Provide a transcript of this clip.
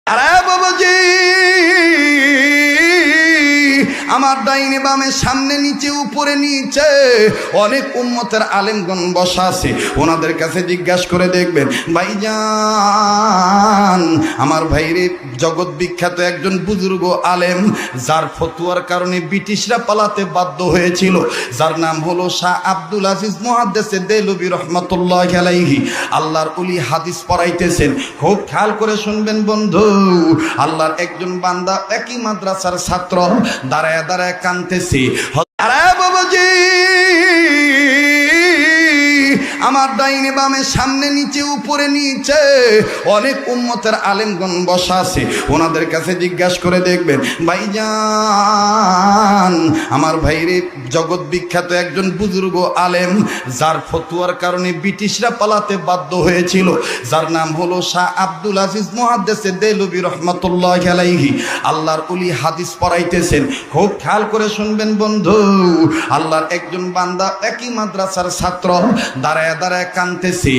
আরে বাবাজি, আমার ডাইনে বামে সামনে নিচে উপরে নিচে অনেক উম্মতের আলেমগণ বসা আছে। ওনাদের কাছে জিজ্ঞাসা করে দেখবেন, ভাইজান আমার ভাইরে জগৎ বিখ্যাত একজন বুজুর্গ আলেম, যার ফতুয়ার কারণে ব্রিটিশরা পালাতে বাধ্য হয়েছিল, যার নাম হলো শাহ আব্দুল আজিজ মুহাদ্দিসে দেলবি রহমাতুল্লাহি আলাইহি। আল্লাহর ওলি হাদিস পড়াইতেছেন, খুব খেয়াল করে শুনবেন বন্ধু। আল্লাহর একজন বান্দা একই মাদ্রাসার ছাত্র দাঁড়ায় দাঁড়ায় কাঁদতেছে। আরে বাবাজি, আমার ডাইনে বামে সামনে নিচে উপরে নিচে অনেক উম্মতের আলেমগণ বসা আছে। ওনাদের কাছে জিজ্ঞাসা করে দেখবেন, ভাইজান আমার ভাইরে জগৎ বিখ্যাত একজন বুজুর্গ আলেম, যার ফতুয়ার কারণে ব্রিটিশরা পালাতে বাধ্য হয়েছিল, যার নাম হলো শাহ আব্দুল আজিজ মুহাদ্দিসে দেলবি রহমাতুল্লাহি আলাইহি। আল্লাহর ওলি হাদিস পড়াইতেছেন, খুব খেয়াল করে শুনবেন বন্ধু। আল্লাহর একজন বান্দা একই মাদ্রাসার ছাত্র দাঁড়ায় দাঁড়ায় কাঁদতেছে।